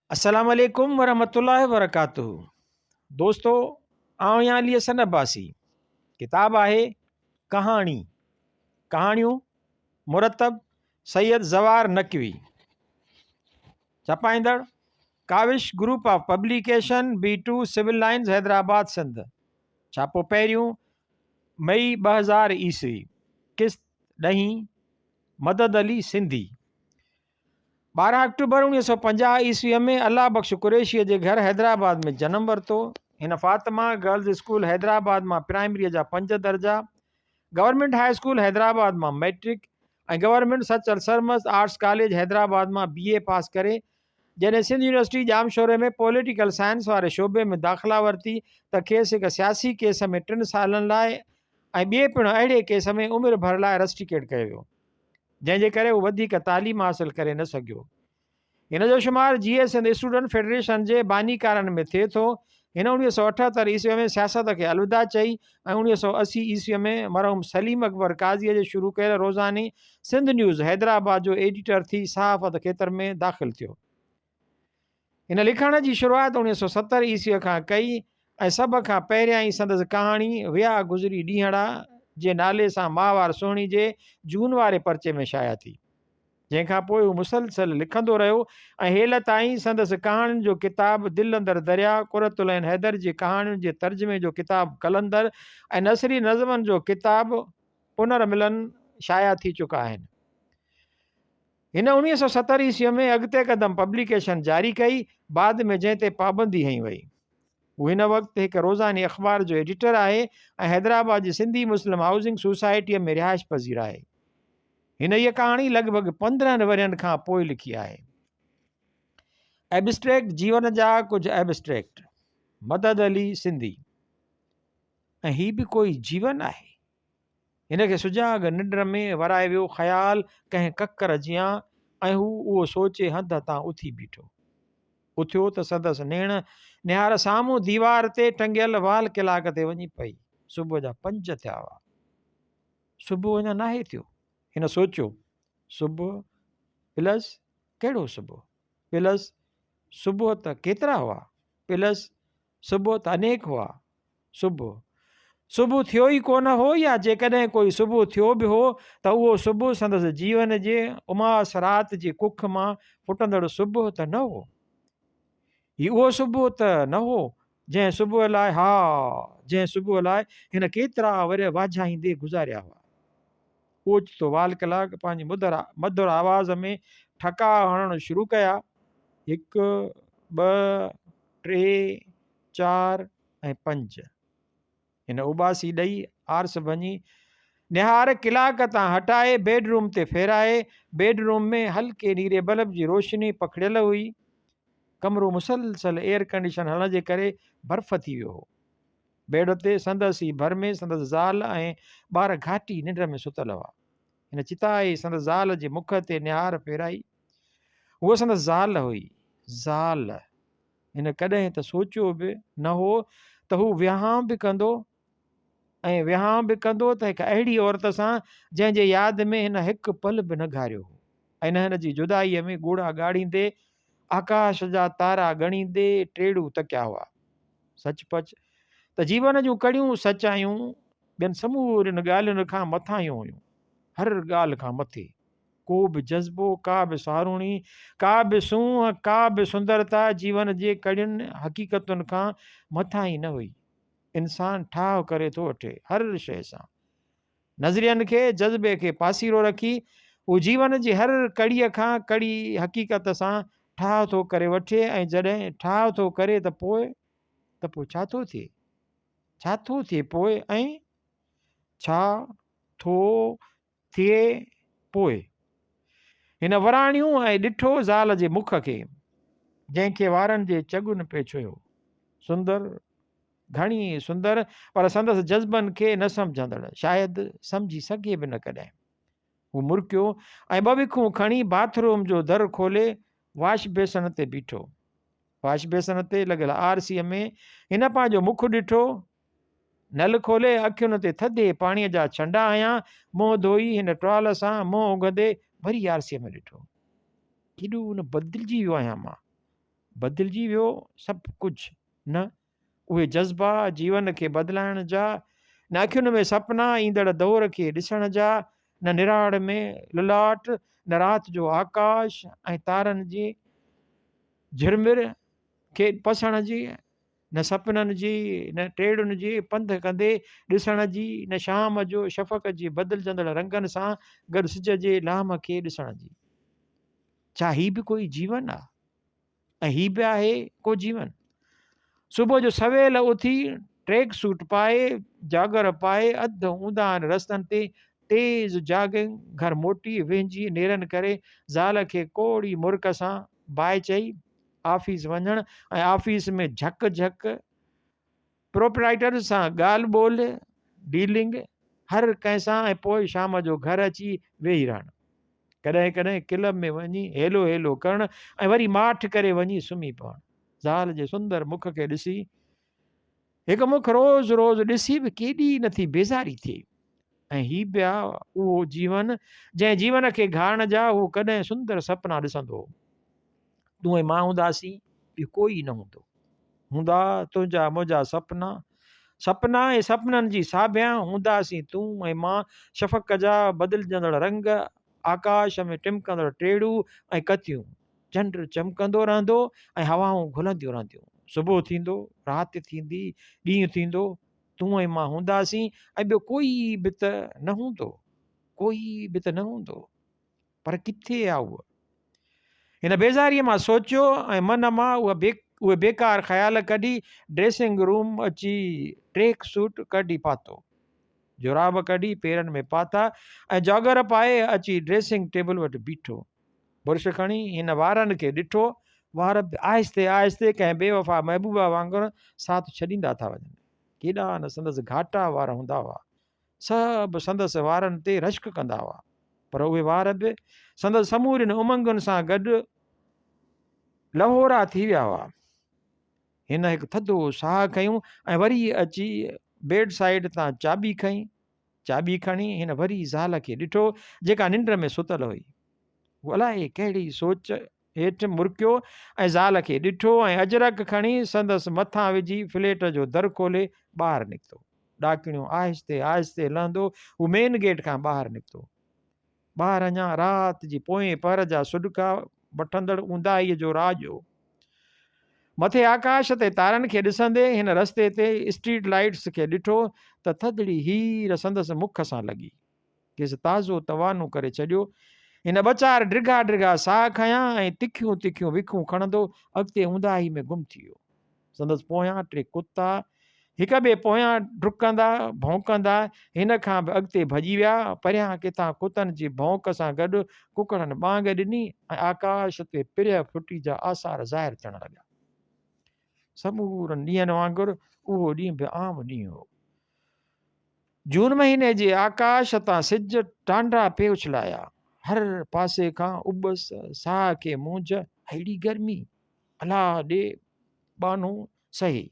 अस्सलाम वालेकुम वरहमतुल्लाहि वबरकातुहू। दोस्तों, आउं या अली हसन अब्बासी। किताब आहे कहाणी कहाणियूं मुरतब सैयद ज़वार नकवी। छपाईंदड़ Kawish group of publication B2 civil lines Hyderabad Sindh. छापो पहिरियों मई 2000 ईस्वी। किस्त ॾहीं मदद अली सिंधी। 12 अक्टूबर 1950 ईस्वीअ में अल्लाह बख्श कुरैशीअ जे घर हैदराबाद में जनम वरितो। हिन फातिमा गर्ल्स स्कूल हैदराबाद मां प्राइमरीअ जा 5 दर्जा, गवर्नमेंट हाई स्कूल हैदराबाद मां मैट्रिक ऐं गवर्नमेंट सच सरमस आर्ट्स कॉलेज हैदराबाद मां BA पास करे जॾहिं सिंध यूनिवर्सिटी जामशोरे में पॉलिटिकल साइंस वारे शोबे में दाख़िला वरिती त खेसि हिकु सियासी केस में 3 सालनि लाइ ऐं ॿिए पिणु अहिड़े केस में उमिरि भर लाइ रस्टिकेट कयो वियो, जंहिंजे करे उहो वधीक तालीम हासिल करे न सघियो। हिन जो शुमार GS सिंध स्टूडेंट फेडरेशन जे बानीकारनि में थिए थो। हिन 1978 ईस्वीअ में सियासत खे अलविदा चई ऐं 1980 ईस्वीअ में मरहूम सलीम अकबर काज़ीअ जे शुरू कयल रोज़ानी सिंध न्यूज़ हैदराबाद जो एडिटर थी सहाफ़त खेत्र में दाख़िल थियो। हिन लिखण जी शुरूआति 1970 ईस्वीअ खां कई ऐं सभ खां पहिरियां ई संदसि कहाणी विया गुज़री ॾींहड़ा जे नाले सां माहवार सुहिणी जे जून वारे पर्चे में शाया थी, जंहिंखां पोइ हू मुसलसल लिखंदो रहियो ऐं हेल ताईं संदसि कहाणियुनि जो किताब दिलि अंदर दरिया, कुरतुल हैदर जी कहाणियुनि जे तर्जुमे जो किताब कलंदर ऐं नसरी नज़मनि जो किताब पुनर्मिलन शाया थी चुका आहिनि। हिन 1970 ईस्वीअ में अॻिते क़दम पब्लिकेशन जारी कई, बाद में जंहिं ते पाबंदी हई वई। हू हिन वक़्तु हिकु रोज़ानी अख़बार जो एडिटर आहे ऐं हैदराबाद जी सिंधी मुस्लिम हाउसिंग सोसाइटीअ में रिहाइश पज़ीर आहे। हिन हीअ कहाणी लॻभॻि 15 वरियनि खां पोइ लिखी आहे। एब्स्ट्रैक्ट जीवन जा कुझु एब्स्ट्रैक्ट। मदद अली सिंधी। ऐं हीअ बि कोई जीवन आहे। हिन खे सुजाॻ निंड में वराए वियो ख़्याल कंहिं ककर जियां ऐं हू उहो सोचे हंध तां उथी बीठो। उथियो त संदसि नेण निहार साम्हूं दीवार ते टंगियल वाल कलाक ते वञी पई। सुबुह जा 5 थिया हुआ। सुबुह अञा नाहे थियो। हिन सोचियो, सुबुह प्लस कहिड़ो सुबुह, प्लस सुबुह त केतिरा हुआ, प्लस सुबुह त अनेक हुआ। सुबुह थियो ई कोन हो, या जेकॾहिं कोई सुबुह थियो बि हो त उहो सुबुह संदसि जीवन जे उमास रात जी कुख मां फुटंदड़ सुबुह त न हो। ही उहो सुबुह त न हो जंहिं सुबुह लाइ हिन केतिरा वरी वाझाईंदे गुज़ारिया हुआ। ओचितो वाल कलाक पंहिंजी मधुर आवाज़ में ठका हणणु शुरू कया। 1 2 3 4 ऐं 5। हिन उबासी ॾेई आरस भञी निहार कलाक तां हटाए बेडरूम ते फेराए। बेडरूम में हल्के नीरे बल्ब जी रोशनी पखड़ियल हुई। कमरो मुसलसल एयर कंडीशन हलण जे करे बर्फ़ थी वियो हो। बेड ते संदसि भर में संदसि ज़ाल ऐं ॿार घाटी निंड में सुतल हुआ। हिन चिताई संदसि ज़ाल जे मुख ते निहार फेराई। उहा संदसि ज़ाल हुई। ज़ाल। हिन कॾहिं त सोचियो बि न हो त हू विहांउ बि कंदो त हिकु अहिड़ी औरत सां जंहिंजे यादि में हिन हिकु पल बि न घारियो हो। ऐं हिन जी जुदाईअ में ॻोड़ा ॻाड़ींदे आकाश जा तारा ॻणींदे टेड़ू तकिया हुआ। सचपच त जीवन जूं कड़ियूं सचायूं ॿियनि समूरनि ॻाल्हियुनि खां मथां ई हुयूं। हर ॻाल्हि खां मथे को बि जज़्बो, का बि सहारूणी, का बि सूंहं, का बि सुंदरता जीवन जे कड़ियुनि हक़ीक़तुनि खां मथां ई न हुई। इंसानु ठाह करे थो वठे हर शइ सां। नज़रियनि खे, जज़्बे खे पासीरो रखी हू जीवन जी हर कड़ीअ खां कड़ी हक़ीक़त सां ठाह थो करे वठे। ऐं जॾहिं ठाह थो करे त पोइ छा थो थिए पोइ, ऐं छा थो थिए पोइ। हिन वराणियूं ऐं ॾिठो ज़ाल जे मुख खे, जंहिंखे वारनि जे चगुन पे छुयो। सुंदर, घणी सुंदर, पर संदसि जज़्बनि खे न सम्झंदड़, शायदि सम्झी सघे बि न कॾहिं। हू मुरकियो ऐं 2 विखूं खणी बाथरूम जो दर खोले वाश बेसन ते बीठो। वाश बेसन ते लॻियल आरसीअ में हिन पंहिंजो मुख ॾिठो। नल खोले अखियुनि ते थधे पाणीअ जा छंडा हयां। मुंहुं धोई हिन टुवाल सां मुंहुं उघंदे वरी आरसीअ में ॾिठो। केॾो न बदिलजी वियो आहियां मां। बदिलजी वियो सभु कुझु? न, उहे जज़्बा जीवन खे बदिलाइण जा, न अखियुनि में सपना ईंदड़ दौर खे ॾिसण जा, न निराड़ में ललाट, न राति जो आकाश ऐं तारनि जी झिरमिर खे पसण जी, न सपननि जी न टेड़ुनि जी पंध कंदे ॾिसण जी, न शाम जो शफ़क़ जी बदिलजंदड़ रंगनि सां गॾु सिज जे लाम खे ॾिसण जी। छा ही बि कोई जीवन आहे? ऐं ही बि आहे को जीवन? सुबुह जो सवेल उथी ट्रैक सूट पाए, जागर पाए, अध ऊंदान रस्तनि ते तेज़ जागिंग घर मोटी वेंझी नेरनि करे ज़ाल खे कोड़ी मुर्क सां बाहि चई ऑफिस वञण ऐं ऑफिस में झक झक प्रोपराइटर सां ॻाल्हि ॿोल डीलिंग हर कंहिंसां, ऐं पोइ शाम जो घर अची वेही रहणु, कॾहिं कॾहिं क्लब में वञी हेलो हेलो करणु ऐं वरी माठ करे वञी सुम्ही पवणु। ज़ाल जे सुंदर मुख खे ॾिसी हिकु मुख रोज़ रोज़ ॾिसी बि केॾी नथी बेज़ारी थिए। ऐं ही बि आहे उहो जीवन जंहिं जीवन खे घाइण जा उहो कॾहिं सुंदर सपना ॾिसंदो। तूं ऐं मां हूंदासीं, ॿियो कोई न हूंदो। हूंदा तुंहिंजा मुंहिंजा सपना, सपना ऐं सपननि जी साभिया, हूंदासीं तूं ऐं मां शफ़क़ जा बदिलजंदड़ रंग, आकाश में टिमकंदड़ टेड़ू ऐं कतियूं। चंड चमकंदो रहंदो ऐं हवाऊं घुलंदियूं रहंदियूं। सुबुह थींदो, राति थींदी, ॾींहुं थींदो, तूं ऐं मां हूंदासीं, ऐं ॿियो कोई बि त न हूंदो, कोई बि त न हूंदो। पर किथे आहे उहो? हिन बेज़ारीअ मां सोचियो ऐं मन मां उहे बेकार ख़्याल कढी ड्रेसिंग रूम अची ट्रैक सूट कढी पातो, जोराब कढी पेरनि में पाता ऐं जॉगर पाए अची ड्रेसिंग टेबल वटि बीठो। बुर्श खणी हिन वारनि खे ॾिठो। वार आहिस्ते आहिस्ते कंहिं बेवफ़ा महबूबा वांगुरु साथ छॾींदा था वञनि। केॾा न संदसि घाटा वार हूंदा हुआ, सभु संदसि वारनि ते रश्क कंदा हुआ, पर उहे वार बि संदसि समूरियुनि उमंगुनि सां गॾु लहोरा थी विया हुआ। हिन हिकु थधो साह खयूं ऐं वरी अची बेड साइड तां चाबी खईं। चाबी खणी हिन वरी ज़ाल खे ॾिठो जेका निंड में सुतल हुई। अलाए कहिड़ी सोच हेठि मुरकियो ऐं ज़ाल खे ॾिठो ऐं अजरक खणी संदसि मथां विझी फ्लैट जो दर खोले ॿाहिरि निकितो। ॾाकिणियूं आहिस्ते आहिस्ते लहंदो हू मेन गेट खां ॿाहिरि निकितो। ॿाहिरि अञा राति जी पोएं पहर जा सुॾका वठंदड़ ऊंदाईअ जो राॼो। मथे आकाश ते तारनि खे ॾिसंदे हिन रस्ते ते स्ट्रीट लाइट्स खे ॾिठो त थधिड़ी हीर संदसि मुख सां लॻी। खेसि ताज़ो तवानो करे छॾियो। हिन ॿ चारि डिघा डिघा साह खयां ऐं तिखियूं तिखियूं विखूं खणंदो अॻिते ऊंदाही में गुम थी वियो। संदसि पोयां टे कुता हिक ॿिए पोयां डुकंदा भौंकंदा हिन खां बि अॻिते भॼी विया। परियां किथां कुतनि जी भौंक सां गॾु कुकड़नि ॿांग ॾिनी ऐं आकाश ते पिरह फुटी जा आसार ज़ाहिर थियण लॻा। समूरनि ॾींहंनि वांगुरु उहो ॾींहुं बि आम ॾींहुं हो। जून महीने जे आकाश तां सिज टांडा पे उछलाया। हर पासे खां उबस, साह खे मूंझ, अहिड़ी गर्मी, अला ॾे बानो सही।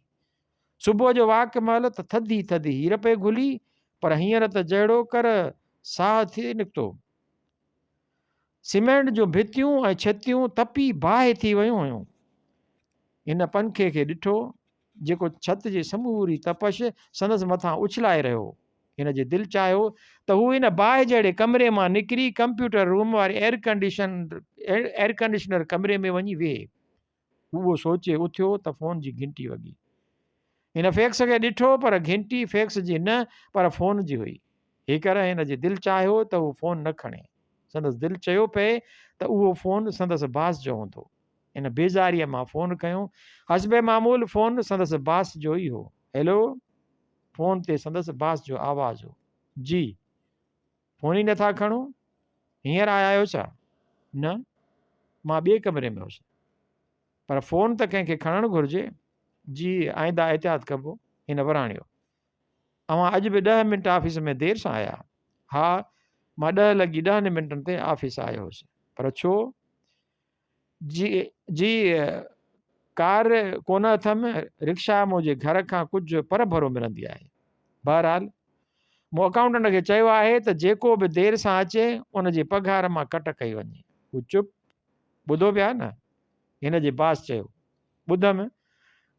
सुबुह जो वाक महिल त थधी थधी हीर पे घुली, पर हींअर त जहिड़ो कर साह थी निकितो। सीमेंट जूं भितियूं ऐं छितियूं तपी बाहि थी वियूं हुयूं। हिन पंखे खे ॾिठो जेको छत जी समूरी तपश संदसि मथां उछलाए रहियो। हिन जे दिलि चाहियो त हू हिन बाहि जहिड़े कमरे मां निकिरी कंप्यूटर रूम वारे एयर कंडीशनर कमरे में वञी वेहे। उहो सोचे उथियो त फ़ोन जी घंटी वॻी। हिन फैक्स खे ॾिठो पर घंटी फैक्स जी न पर फ़ोन जी हुई। हे कर हिन जे दिलि चाहियो त उहो फ़ोन न खणे। संदसि दिलि चयो पए त उहो फ़ोन संदसि बास जो हूंदो। हिन बेज़ारीअ मां फ़ोन कयूं। हसबे मामूल फ़ोन संदसि बास जो ई हो। हेलो। फ़ोन ते संदसि बास जो आवाज़ हो। जी। फ़ोन ई नथा खणो? हींअर आया आहियो छा? न, मां ॿिए कमरे में हुउसि। पर फ़ोन त कंहिंखे खणणु घुरिजे। जी, आइंदा एहतियात कबो। हिन वराणियो। अवां अॼु बि 10 मिंट ऑफिस में देरि सां आया? हा, मां 10 लॻी 10 मिंटनि ते ऑफिस आयो हुउसि। पर छो? जी कार कोन अथमि। रिक्शा मुंहिंजे घर खां कुझु पर भरो मिलंदी आहे। बहरहाल मूं अकाउंटेंट खे चयो आहे त जेको बि देरि सां अचे उन जी पघार मां कट कई वञे। हू चुप। ॿुधो पिया न? हिन जे बास चयो। ॿुधमि,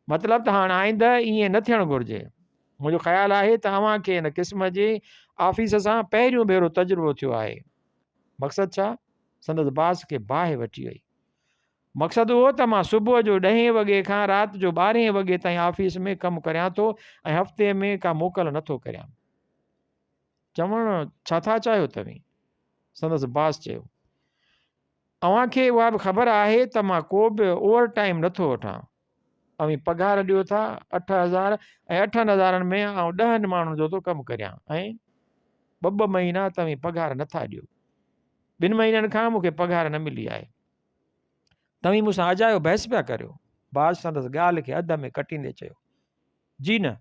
मतिलबु त हाणे आईंदह ईअं न थियणु घुरिजे। मुंहिंजो ख़्यालु आहे त अव्हांखे हिन क़िस्म जे ऑफिस सां पहिरियों भेरो तजुर्बो थियो आहे। मक़सदु छा? संदसि बास खे बाहि वठी वई। मक़सदु उहो त मां सुबुह जो 10 वॻे खां राति जो 12 वॻे ताईं ऑफिस में कमु करियां थो ऐं हफ़्ते में का मोकल नथो करियां। चवणु छा था चाहियो तव्हीं? संदसि बास चयो, अव्हांखे उहा बि ख़बर आहे त मां को बि ओवर टाइम नथो वठां। अवी पघार ॾियो था 8,000 ऐं 8,000 में आउं 10 माण्हुनि जो थो कमु करियां ऐं 2 महीना तव्हीं पघार नथा ॾियो। 2 महीननि खां मूंखे पघार न मिली आहे। तव्हीं मूंसां अजायो बहस पिया करियो। बास संदसि ॻाल्हि खे अध में कटींदे चयो, जी न,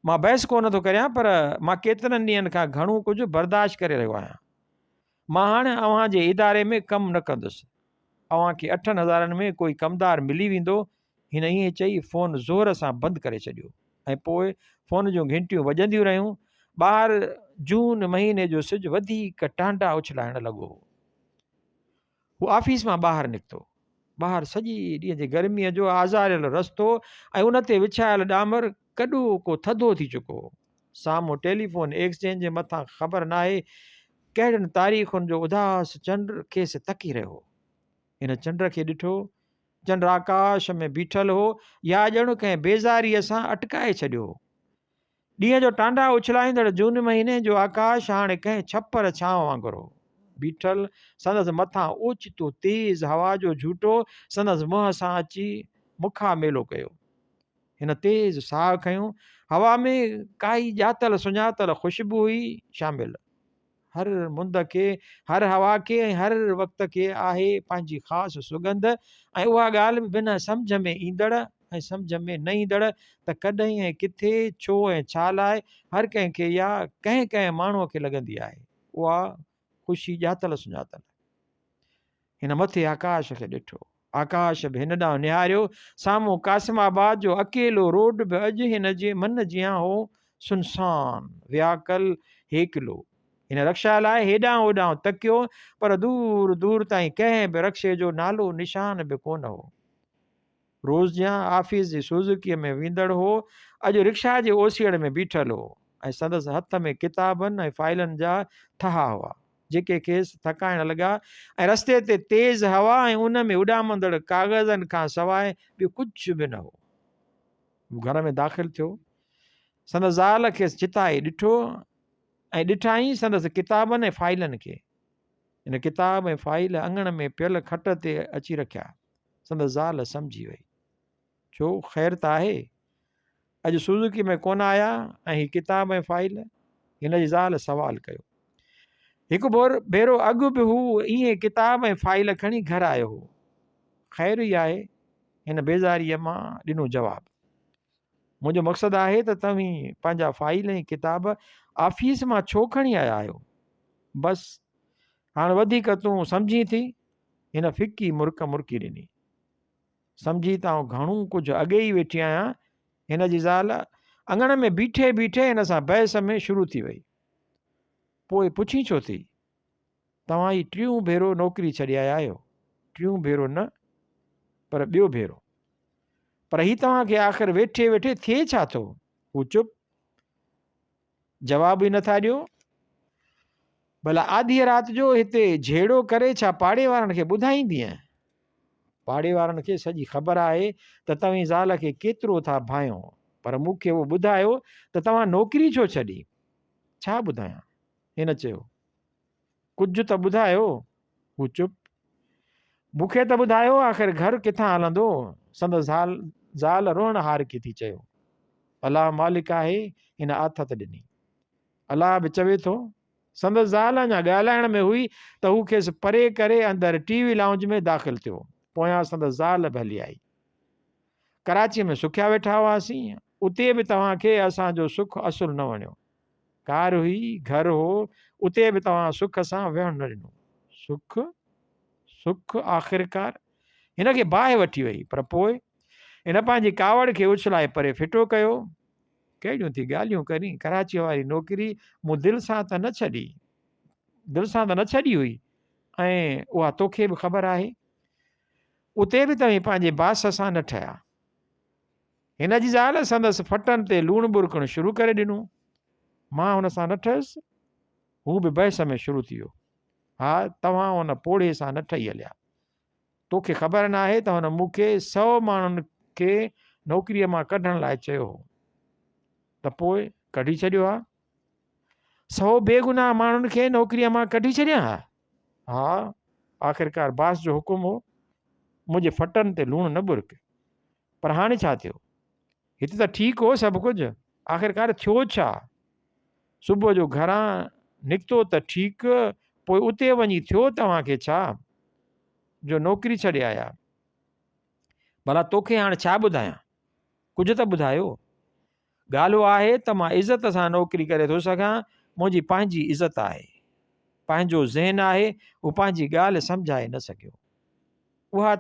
मां बहस कोन थो करियां, पर मां केतिरनि ॾींहंनि खां घणो कुझु बर्दाश्त करे रहियो आहियां। मां हाणे अव्हांजे इदारे में कमु न कंदुसि। अव्हांखे 8,000 में कोई कमदार मिली वेंदो। हिन ईअं चई फ़ोन ज़ोर सां बंदि करे छॾियो ऐं पोइ फ़ोन जूं घंटियूं वॼंदियूं रहियूं। ॿाहिरि जून महीने जो सिजु वधीक टांडा उछलाइण लॻो। हू ऑफिस मां ॿाहिरि निकितो। ॿाहिरि सॼी ॾींहं जी गर्मीअ जो आज़ारियल रस्तो ऐं उन ते विछायल ॾामर कॾो को थधो थी चुको। साम्हूं टेलीफोन एक्सचेंज जे मथां ख़बर न आहे कहिड़ियुनि तारीख़ुनि जो उदास चंड खेसि तकी रहियो। हिन चंड खे ॾिठो। चंड आकाश में बीठल हो या ॼण कंहिं बेज़ारीअ सां अटकाए छॾियो। ॾींहं जो टांडा उछलाईंदड़ जून महीने जो आकाश हाणे कंहिं छपर छांव वांगुरु हो बीठल। संदसि मथां ओचितो तेज़ हवा जो झूटो संदसि मुंहं सां अची मुखा मेलो कयो। हिन तेज़ साह खयूं। हवा में काई ॼातल सुञातल ख़ुशबू हुई शामिल। हर मुंद खे, हर हवा खे ऐं हर वक़्त खे आहे पंहिंजी ख़ासि सुगंध ऐं उहा ॻाल्हि बि बिना सम्झ में ईंदड़ ऐं सम्झ में न ईंदड़ त कॾहिं ऐं किथे छो ऐं छा लाइ हर कंहिंखे या कंहिं कंहिं माण्हूअ खे लॻंदी आहे उहा ख़ुशी ॼातल सुञातल। हिन मथे आकाश खे ॾिठो। आकाश बि हिन ॾांहुं निहारियो। साम्हूं कासिमाबाद जो अकेलो रोड बि अॼु हिन जे मन जियां हो सुनसान व्याकल हेकिलो। हिन रक्षा लाइ हेॾां होॾां तकियो पर दूर दूर ताईं कंहिं बि रक्षे जो नालो निशान बि कोन हो। रोज़ जियां ऑफिस जी सुज़ुकीअ में वेंदड़ हो, अॼु रिक्शा जे ओसीअड़ में बीठल हो ऐं संदसि हथ में किताबनि ऐं फाइलनि जा थहा हुआ जेके खेसि थकाइण लॻा ऐं रस्ते ते तेज़ हवा ऐं उन में उॾामंदड़ काग़ज़नि खां सवाइ ॿियो कुझु बि न हो। घर में दाख़िल थियो। संदसि ज़ाल खेसि चिताई ॾिठो ऐं ॾिठाई संदसि किताबनि ऐं फाइलनि खे। हिन किताब ऐं फाइल अङण में पियल खट ते अची रखिया। संदसि ज़ाल सम्झी वई। छो, ख़ैर त आहे? अॼु सुज़ुकी में कोन आया ऐं हीअ किताब ऐं फाइल? हिन जी ज़ाल सवाल कयो। हिकु भेरो अॻु बि हू ईअं किताब ऐं फाइल खणी घर आयो हो। ख़ैर ई आहे, हिन बेज़ारीअ मां ॾिनो जवाबु। मुंहिंजो मक़सदु आहे त तव्हीं पंहिंजा फाइल ऐं किताब ऑफिस मां छो खणी आया आहियो? बसि हाणे वधीक तूं सम्झी थी? हिन फिकी मुर्की ॾिनी। सम्झी त आउं घणो कुझु अॻे ई वेठी आहियां। हिन जी ज़ाल अङण में बीठे बीठे हिन सां बहस में शुरू थी वई। पोइ पुछी छो थी? तव्हां ही 3 भेरो नौकिरी छॾे आया आहियो। 3 भेरो न, पर ॿियो भेरो। पर ही तव्हांखे आख़िर वेठे वेठे थिए छा थो? हू चुप, जवाब ई नथा ॾियो। भला आधी राति जो हिते झेड़ो करे छा पाड़े वारनि खे ॿुधाईंदीअं? पाड़े वारनि खे सॼी ख़बर आहे त तव्हीं ज़ाल खे केतिरो था भायो, पर मूंखे उहो ॿुधायो त तव्हां नौकिरी छो छॾी? छा ॿुधायां? हिन चयो। कुझु त ॿुधायो। हू चुप। मूंखे त ॿुधायो, आख़िर घर किथां हलंदो? संदसि ज़ाल रोअण हार की थी चयो। अलाह मालिक आहे, हिन आथत ॾिनी। अलाह बि चवे थो। संदसि ज़ाल अञा ॻाल्हाइण में हुई त हू खेसि परे करे अंदरि टीवी लाउंज में दाख़िल थियो। पोयां संदसि ज़ाल बि हली आई। कराचीअ में सुखिया वेठा हुआसीं। उते बि तव्हांखे असांजो सुख असुल न वणियो। कार हुई, घर हो, उते बि तव्हां सुख सां वेहण न ॾिनो। सुख सुख आख़िरकार हिन खे बाहि वठी वई। पर पोइ हिन पंहिंजी कावड़ खे उछलाए परे फिटो कयो। कहिड़ियूं थी ॻाल्हियूं करी? कराचीअ वारी नौकिरी मूं दिलि सां त न छॾी, दिलि सां त न छॾी हुई ऐं उहा तोखे बि ख़बर आहे। उते बि तव्हीं पंहिंजे बास सां न ठहिया। हिन जी ज़ाल संदसि फटनि ते लूणु बुरकणु शुरू करे ॾिनो। मां हुन सां न ठहियुसि। हू बि बहस में शुरू थी वियो। हा, तव्हां हुन पोड़े सां न ठही हलिया। तोखे ख़बर न आहे त हुन मूंखे 100 माण्हुनि खे नौकरीअ मां कढण लाइ चयो हो, त पोइ कढी छॾियो आहे। 100 बेगुनाह माण्हुनि खे नौकरीअ मां कढी छॾिया? हा, आख़िरकार बास जो हुकुम हो, मुंहिंजे फटनि ते लूणु न बुरक। पर हाणे छा थियो? हिते त ठीकु हो सभु कुझु, आख़िरकार थियो छा? सुबुह जो घरां निकितो त ठीकु, पोइ उते वञी थियो तव्हांखे छा जो नौकरी छॾे आया? भला तोखे हाणे छा ॿुधायां? कुझु त ॿुधायो। ॻाल्हि उहा आहे त मां इज़त सां नौकरी करे थो सघां। मुंहिंजी पंहिंजी इज़त आहे, पंहिंजो ज़हन आहे, हू पंहिंजी ॻाल्हि सम्झाए न सघियो। उहा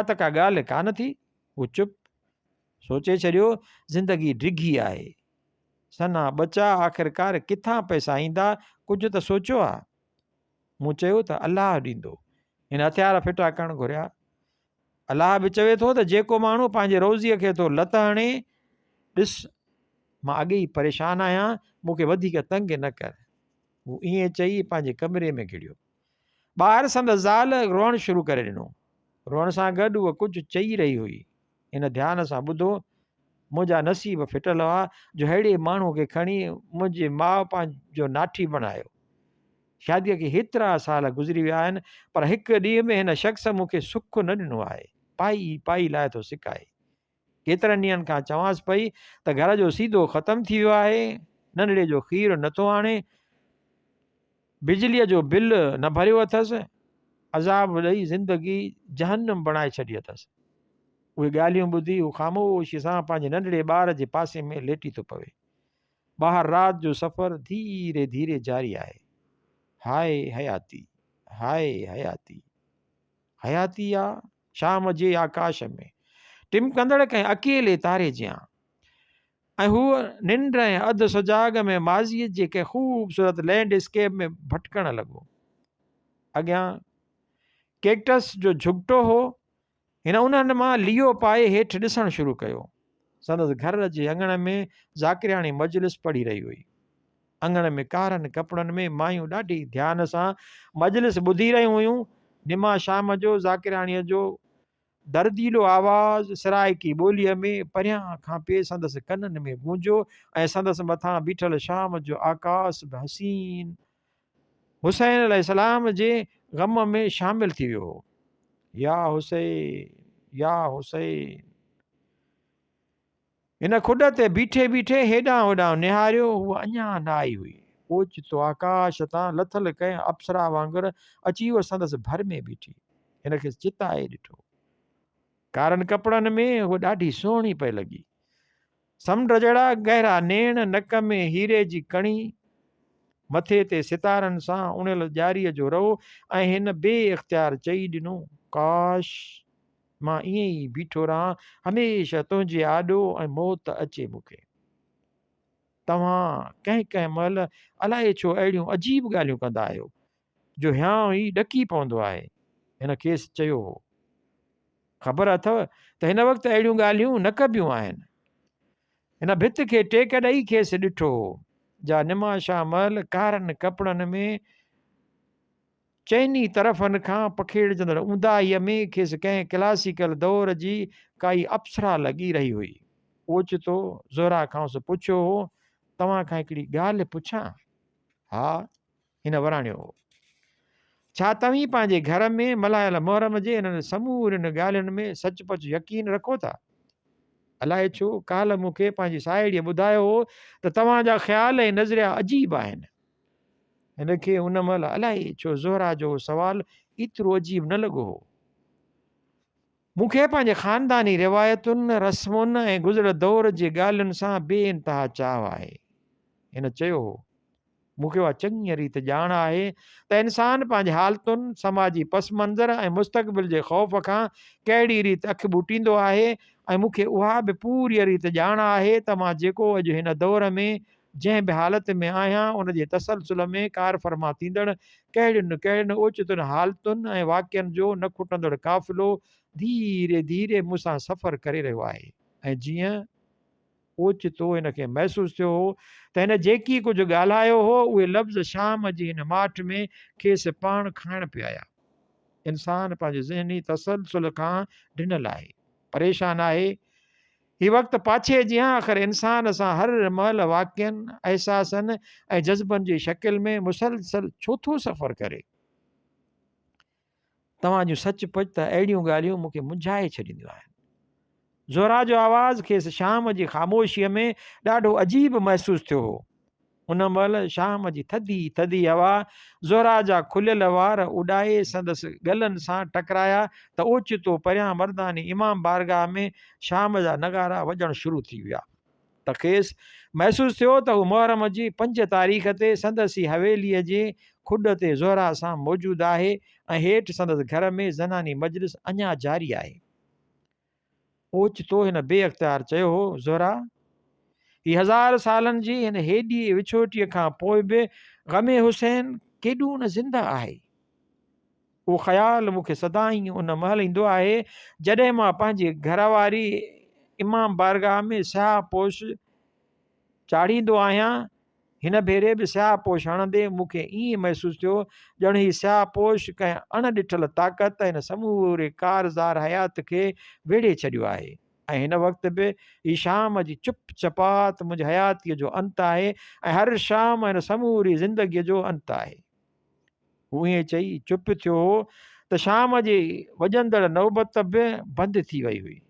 त का ॻाल्हि कान थी। हू चुप सोचे छॾियो, ज़िंदगी डिघी आहे, सना बचा आख़िरकार किथां पैसा ईंदा, कुझु त सोचियो आहे। मूं चयो त अलाह ॾींदो। हिन हथियार फिटा करणु घुरिया। अलाह बि चवे थो त जेको माण्हू पंहिंजे रोज़ीअ खे थो लत हणे, ॾिस मां अॻे ई परेशान आहियां, मूंखे वधीक तंग न कर। हू ईअं चई पंहिंजे कमरे में घिड़ियो। ॿाहिरि संदसि ज़ाल रोअणु शुरू करे ॾिनो। रोअण सां गॾु उहा कुझु चई रही हुई। हिन ध्यान सां ॿुधो, मुंहिंजा नसीब फिटल हुआ जो अहिड़े माण्हूअ खे खणी मुंहिंजे माउ पंहिंजो नाठी बणायो। शादीअ खे हेतिरा साल गुज़री विया आहिनि, पर हिकु ॾींहं में हिन शख़्स मूंखे सुख न ॾिनो आहे। पाई पाई लाइ थो सिकाए। केतिरनि ॾींहंनि खां चवांसि पई त घर जो सीधो ख़तमु थी वियो आहे, नंढड़े जो खीरु नथो आणे, बिजलीअ जो बिल न भरियो अथसि, अज़ाब ॾेई ज़िंदगी जहन्नम बणाए छॾी अथसि। उहे ॻाल्हियूं ॿुधी हू ख़ामोशीअ सां पंहिंजे नंढड़े ॿार जे पासे में लेटी थो पवे। ॿाहिरि राति जो सफ़र धीरे धीरे जारी आहे। हाय हयाती, हाय हयाती, हयाती आहे शाम जे आकाश में टिमकंदड़ कंहिं अकेले तारे जियां। ऐं हूअ निंड ऐं अधु सुजाग में माज़ीअ जे कंहिं ख़ूबसूरत लैंडस्केप में भटकण लॻो। अॻियां कैक्टस जो झुगटो हो। हिन उन्हनि मां लियो पाए हेठि ॾिसणु शुरू कयो। संदसि घर जे अङण में ज़ाकिरियाणी मजलिस पढ़ी रही हुई। अङण में कारनि कपिड़नि में मायूं ॾाढी ध्यान सां मजलिस ॿुधी रहियूं हुयूं। निमा शाम जो ज़ाकिराणीअ जो दर्दीलो आवाज़ सराइकी ॿोलीअ में परियां खां पिए संदसि कननि में गूंजो ऐं संदसि मथां बीठल शाम जो आकाश बि हसीन हुसैन अलैहिस्सलाम जे ग़म में शामिल थी वियो। या हुसैन, या हुसैन। हिन खुॾ ते बीठे बीठे हेॾां होॾां निहारियो। हूअ अञा न आई हुई। ओचितो आकाश तां लथल कंहिं अप्सरा वांगुरु अची वियो संदसि भर में बीठी। हिनखे चिताए ॾिठो। कारनि कपिड़नि में उहा ॾाढी सुहिणी पई लॻी। समुंड जहिड़ा गहरा नेण, नक में हीरे जी कणी, मथे ते सितारनि सां उणियल ॾियारीअ जो रओ। ऐं हिन बे इख़्तियार चई ॾिनो, काश मां ईअं ई बीठो रहां, हमेशह तुंहिंजे आॾो ऐं मौत अचे मूंखे। तव्हां कंहिं कंहिं महिल अलाए छो अहिड़ियूं अजीब ॻाल्हियूं कंदा आहियो जो हियां ई ॾकी पवंदो आहे। हिन खेसि चयो हो। ख़बर अथव त हिन वक़्तु अहिड़ियूं ॻाल्हियूं न कबियूं आहिनि। हिन भित खे टेक ॾेई खेसि ॾिठो जा निमाशा महल कारनि कपिड़नि में चइनी तरफ़नि खां पखेड़जंदड़ ऊंदाहीअ में खेसि कंहिं क्लासिकल दौर जी काई अप्सरा लॻी रही हुई। ओचितो ज़ोरा खांसि पुछियो हो, तव्हां खां हिकिड़ी ॻाल्हि पुछां? हा, हिन वराणियो हो। छा तव्हीं पंहिंजे घर में मल्हायल मुहर्रम जे इन्हनि समूरनि ॻाल्हियुनि में सचपच यकीन रखो था? अलाए छो काल्ह मूंखे पंहिंजी साहेड़ीअ ॿुधायो हो त तव्हांजा ख़्याल ऐं नज़रिया अजीब आहिनि। हिनखे उन महिल अलाए छो ज़ोहरा जो सुवालु एतिरो अजीब न लॻो हो। मूंखे पंहिंजे ख़ानदानी रिवायतुनि, रस्मुनि ऐं गुज़िरियल दौर जे ॻाल्हियुनि सां बेइंतहा चाहु आहे। हिन चयो हो, मूंखे उहा चङी रीति ॼाण आहे त इंसानु पंहिंजे हालतुनि, समाजी पस मंज़र ऐं मुस्तक़बिल जे ख़ौफ़ खां कहिड़ी रीति अखि ॿूटींदो आहे। ऐं मूंखे उहा बि पूरी रीति ॼाण आहे त मां जेको अॼु हिन दौर में जंहिं बि हालति में आहियां उनजे तसलसुल में कार फरमा थींदड़ कहिड़ियुनि कहिड़ियुनि ओचितुनि हालतुनि ऐं वाक्यनि जो न खुटंदड़ काफ़िलो धीरे धीरे मूंसां सफ़र करे रहियो आहे। ऐं जीअं ओचितो हिनखे महसूसु थियो हो त हिन जेकी कुझु ॻाल्हायो हो उहे लफ़्ज़ शाम जी हिन माठ में खेसि पाण खाइण पिया आया। इंसानु पंहिंजे ज़हनी तसलसुल खां ॾिनल आहे, परेशान आहे। हीउ वक़्तु पाछे जीअं आख़िर इंसान सां हर महिल वाक्यनि अहसासनि ऐं जज़्बनि जी शकिल में मुसलसल छो थो सफ़र करे। तव्हां जूं सचुपचु त अहिड़ियूं ॻाल्हियूं मूंखे मुंझाए छॾींदियूं आहिनि। ज़ोरा जो आवाज़ खेसि शाम जी ख़ामोशीअ में ॾाढो अजीब महसूसु थियो हो। उन महिल शाम जी थधी थधी हवा ज़ोरा जा खुलियल वार उॾाए संदसि गलनि सां टकराया त ओचितो परियां मर्दानी इमाम बारगाह में शाम जा नगारा वॼणु शुरू थी विया त खेसि महसूसु थियो त हू मुहर्रम जी 5 तारीख़ ते संदसि हवेलीअ जे खुॾ ते ज़ोरा सां मौजूदु आहे ऐं हेठि संदसि घर में ज़नानी मजलिस अञा जारी आहे। ओचितो हिन बेअख़्तियार चयो हो, ज़ोरा, ही 1000 सालनि जी हिन हेॾी विछोटीअ खां पोइ बि ग़मे हुसैन केॾो न ज़िंदा आहे। उहो ख़्यालु मूंखे सदाईं उन महिल ईंदो आहे जॾहिं मां पंहिंजी घरवारी इमाम बारगाह में स्याह पोश चाढ़ींदो आहियां। हिन भेरे बि स्याह पोश हणंदे मूंखे ईअं महसूसु थियो ॼण ही स्याह पोश कंहिं अणॾिठल ताक़त हिन समूरे कारज़ार हयात खे वेढ़े छॾियो आहे। ऐं हिन वक़्तु बि ही शाम जी चुप चपात मुंहिंजी हयातीअ जो अंतु आहे ऐं हर शाम हिन समूरी ज़िंदगीअ जो अंतु आहे। हू ईअं चई चुप थियो त शाम जी वॼंदड़ नौबत बि बंदि थी वई हुई।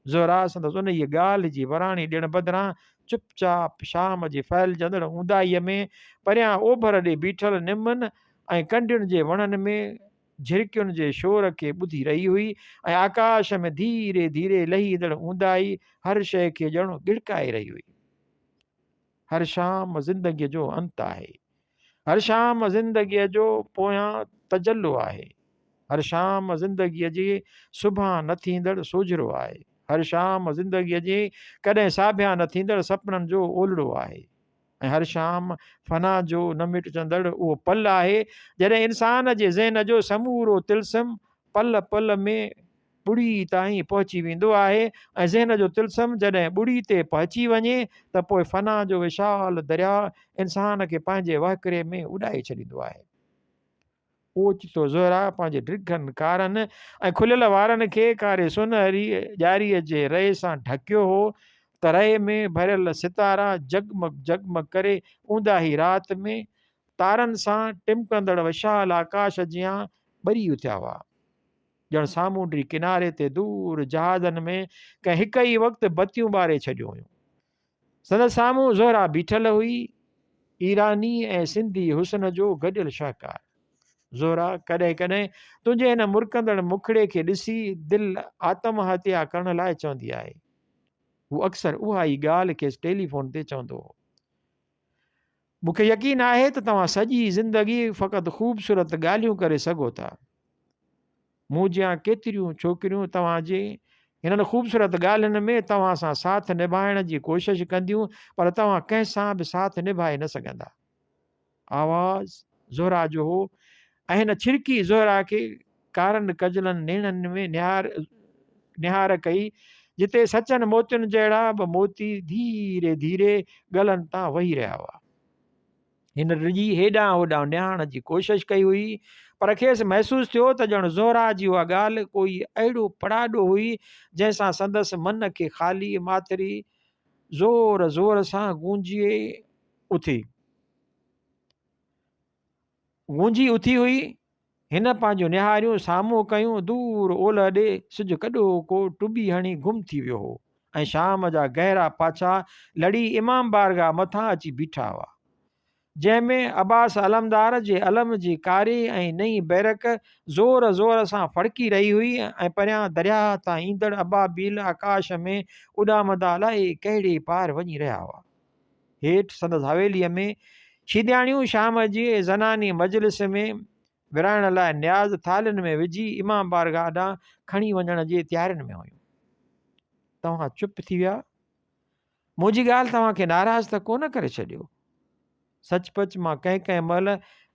ज़ोरा संदसि उन जी ॻाल्हि जी वराणी ॾियण बदिरां चुपचाप शाम जी फैलजंदड़ ऊंदाईअ में परियां ओभर ॾे बीठल निमनि ऐं कंडियुनि जे वणनि में झिरकियुनि जे शोर खे ॿुधी रही हुई ऐं आकाश में धीरे धीरे लही ईंदड़ ऊंदाई हर शइ खे ॼणो गिड़काए रही हुई। हर शाम ज़िंदगीअ जो अंतु आहे, हर शाम ज़िंदगीअ जो पोयां तजल्लो आहे, हर शाम ज़िंदगीअ जी सुभां न थींदड़ सोझिरो आहे, हर शाम ज़िंदगीअ जी कॾहिं साभिया न थींदड़ सपननि जो ओलड़ो आहे, ऐं हर शाम फना जो न मिटजंदड़ उहो पल आहे जॾहिं इंसान जे ज़हन जो समूरो तिल्सम पल पल में ॿुड़ी ताईं पहुची वेंदो आहे ऐं ज़हन जो तिल्सम जॾहिं ॿुड़ी ते पहुची वञे त पोइ फना जो विशाल दरिया इंसान खे पंहिंजे वहकिरे में उॾाए छॾींदो आहे। ओचितो ज़ोरा पंहिंजे डिघनि कारनि ऐं खुलियल वारनि खे कारे सुनहरी ॾियारीअ जे रए सां ढकियो हो त रए में भरियल सितारा जगमग जगमग करे ऊंदाही राति में तारनि सां टिमकंदड़ विशाल आकाश जियां ॿरी उथिया हुआ। ॼण सामूंडी किनारे ते दूर जहाज़नि में कंहिं हिक ई वक़्तु बतियूं ॿारे छॾियूं हुयूं। संदसि साम्हूं ज़ोरा बीठल हुई, ईरानी ऐं सिंधी हुस्न जो गॾियल शाहकार। ज़ोरा, कॾहिं कॾहिं तुंहिंजे हिन मुरकंदड़ मुखड़े खे ॾिसी दिलि आत्महत्या करण लाइ चवंदी आहे। हू अक्सर उहा ई ॻाल्हि खेसि टेलीफोन ते चवंदो हो। मूंखे यकीन आहे त तव्हां सॼी ज़िंदगी फ़क़ति ख़ूबसूरत ॻाल्हियूं करे सघो था। मूं जियां केतिरियूं छोकिरियूं तव्हांजे हिननि ख़ूबसूरत ॻाल्हियुनि में तव्हां सां साथ निभाइण जी कोशिशि कंदियूं, पर तव्हां कंहिं सां बि साथ निभाए न सघंदा। आवाज़ ज़ोरा जो हो ऐं हिन छिरकी ज़ोरा खे कारनि कजलनि नेणनि में निहार कई जिते सचनि मोतियुनि जहिड़ा बि मोती धीरे धीरे गलनि तां वही रहिया हुआ। हिन रिजी हेॾां होॾां निहारण जी कोशिशि कई हुई, पर खेसि महसूसु थियो त ॼण ज़ोरा जी उहा ॻाल्हि कोई अहिड़ो पड़ाॾो हुई जंहिंसां संदसि मन खे ख़ाली माथिरी ज़ोर ज़ोर सां गूंजी उथी हुई। हिन पंहिंजूं निहारियूं साम्हूं कयूं, दूर ओलह ॾे सिजु कॾो को टुॿी हणी गुम थी वियो हो ऐं शाम जा गहरा पाछा लड़ी इमाम बारगाह मथां अची बीठा हुआ, जंहिंमें अब्बास अलमदार जे अलम जी कारी ऐं नई बैरक ज़ोर ज़ोर सां फड़की रही हुई ऐं परियां दरिया तां ईंदड़ अबाबील आकाश में उॾामंदा अलाए कहिड़े पार वञी रहिया हुआ। हेठि संदसि हवेलीअ में शीदियाणियूं शाम जी ज़नानी मजलिस में विराइण लाइ न्याज़ थालियुनि में विझी इमाम बारगाह ॾांहुं खणी वञण जी तयारियुनि में हुयूं। तव्हां चुप थी विया। मुंहिंजी ॻाल्हि तव्हांखे नाराज़ त कोन करे छॾियो। सचपच मां कंहिं कंहिं महिल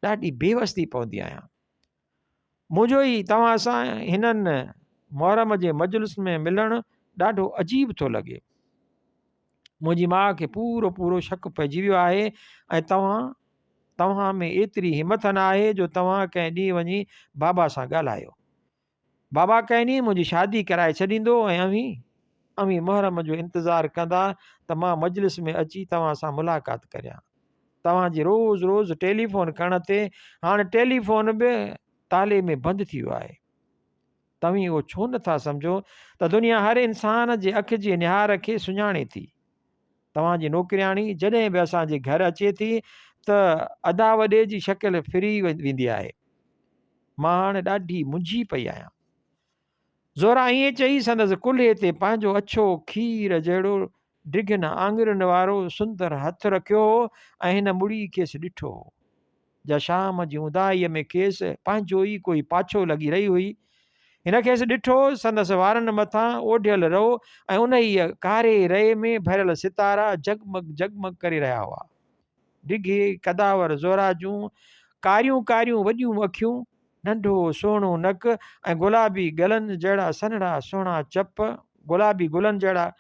ॾाढी बेवस्ती पवंदी आहियां। मुंहिंजो ई तव्हां सां हिननि मुहर्रम जे मजलिस में मिलणु ॾाढो अजीब थो लॻे। मुंहिंजी माउ खे पूरो पूरो शक पइजी वियो आहे ऐं तव्हां में एतिरी हिमत न आहे जो तव्हां कंहिं ॾींहुं वञी बाबा सां ॻाल्हायो। बाबा कंहिं ॾींहुं मुंहिंजी शादी कराए छॾींदो ऐं अवी मुहर्रम जो इंतज़ारु कंदा त मां मजलिस में अची तव्हां सां मुलाक़ात करियां। तव्हांजी रोज़ रोज़ टेलीफोन करण ते हाणे टेलीफोन बि ताले में बंदि थी वियो आहे। तव्हीं उहो छो नथा सम्झो त दुनिया हर इंसान जे अखि जे निहार खे सुञाणे थी। तव्हांजी नौकिरियाणी जॾहिं बि असांजे घर अचे थी त अदा वॾे जी शकिल फिरी वेंदी आहे। मां हाणे ॾाढी मुंझी पई आहियां। ज़ोरा ईअं चई संदसि कुल्हे ते पंहिंजो अछो खीर जहिड़ो डिघन आङुरियुनि वारो सुंदर हथु रखियो हो ऐं हिन मुड़ी खेसि ॾिठो हो। जा शाम जी उदाईअ में खेसि पंहिंजो ई कोई पाछो लॻी रही हुई। हिन खेसि ॾिठो संदसि वारनि मथां ओढियल रहो ऐं उन ई कारे रए में भरियल सितारा जगमग जगमग करे रहिया हुआ। डिघे कदावर ज़ोरा जूं कारियूं कारियूं वॾियूं अखियूं, नंढो सुहिणो नक ऐं गुलाबी गलनि जहिड़ा सन्हड़ा सुहिणा चप गुलाबी गुलनि जहिड़ा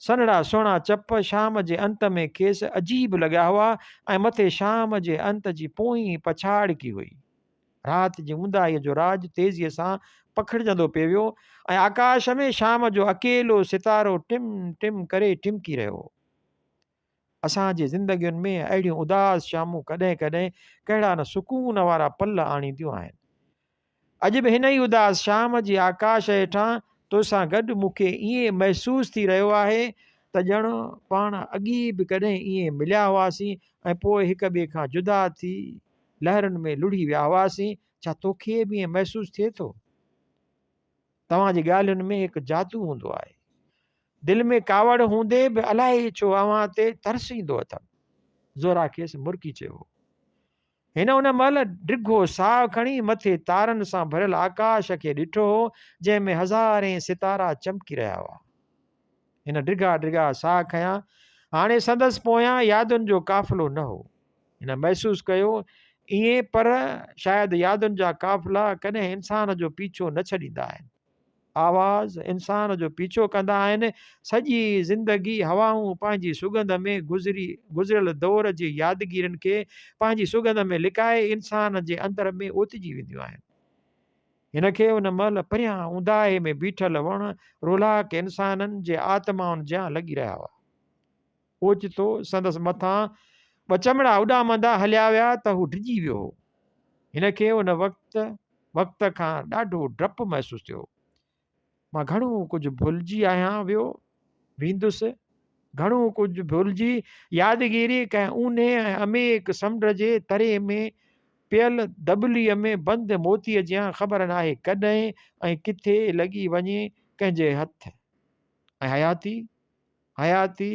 सन्हड़ा सुहिणा चप शाम जे अंत में खेसि अजीब लॻिया हुआ ऐं मथे शाम जे अंत जी पोइ पछाड़ की हुई। राति जी ऊंदाहीअ जो राज तेज़ीअ सां पखिड़जंदो पियो वियो ऐं आकाश में शाम जो अकेलो सितारो टिम टिम करे टिमकी रहियो हो। असांजी ज़िंदगियुनि में अहिड़ियूं उदास शामूं कॾहिं कॾहिं कहिड़ा न सुकून वारा पल आणींदियूं आहिनि। अॼु बि हिन ई उदास शाम जी आकाश हेठां तोसां गॾु मूंखे ईअं महसूसु थी रहियो आहे त ॼण पाण अॻी बि कॾहिं ईअं मिलिया हुआसीं ऐं पोइ हिक ॿिए खां जुदा थी लहरुनि में लुढ़ी विया हुआसीं। छा तोखे बि ईअं महसूसु थिए थो? तव्हांजी ॻाल्हियुनि में हिकु जादू हूंदो आहे। दिलि में कावड़ हूंदे बि अलाए छो अव्हां ते तरस ईंदो अथव। ज़ोरा खेसि मुर्की चयो। हिन उन महिल डिघो साहु खणी मथे तारनि सां भरियल आकाश खे ॾिठो हो जंहिंमें हज़ारे सितारा चमकी रहिया हुआ। हिन डिघा डिघा साहु खयां। हाणे संदसि पोयां यादुनि जो काफ़िलो न हो। हिन महसूसु कयो ईअं पर शायदि यादुनि जा काफ़िला कॾहिं इंसान जो पीछो न छॾींदा आहिनि। आवाज़ इंसान जो पीछो कंदा आहिनि। सॼी ज़िंदगी हवाऊं पंहिंजी सुगंध में गुज़िरियल दौर जी यादगिरियुनि खे पंहिंजी सुगंध में लिकाए इंसान जे अंदर में ओतिजी वेंदियूं आहिनि। हिन खे उन महिल परियां ऊंदाहे में बीठल वण रोलाक इंसाननि जे आत्माउनि जा लॻी रहिया हुआ। ओचितो संदसि मथां ॿ चमड़ा उॾामंदा हलिया विया त हू डिॼी वियो। हिन खे उन वक़्त खां ॾाढो डपु महसूसु थियो। मां घणो कुझु भुलिजी आहियां वेंदुसि। घणो कुझु भुलिजी यादगिरी कंहिं ऊन्हे ऐं अमेक समुंड जे तरे में पियल दबलीअ में बंदि मोतीअ जियां ख़बर नाहे कॾहिं ऐं किथे लॻी वञे कंहिंजे हथ ऐं हयाती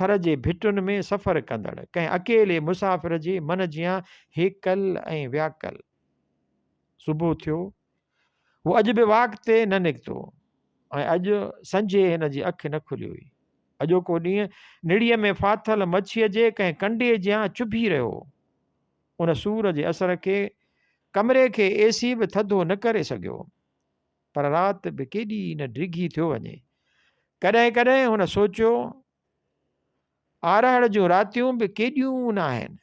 थर जे भिटुनि में सफ़र कंदड़ कंहिं अकेले मुसाफ़िर जे मन जियां हेकल ऐं व्याकल। सुबुह थियो। हू अॼु बि वाक ते न निकितो ऐं अॼु संझे हिन जी अखि न खुली हुई। अॼोको ॾींहुं निड़ीअ में फाथल मच्छीअ जे कंहिं कंडे जियां चुभी रहियो। उन सूर जे असर खे कमरे खे एसी बि थधो न करे सघियो। पर राति बि केॾी न डिघी थियो वञे। कॾहिं कॾहिं हुन सोचियो आरहड़ जूं रातियूं बि केॾियूं न आहिनि।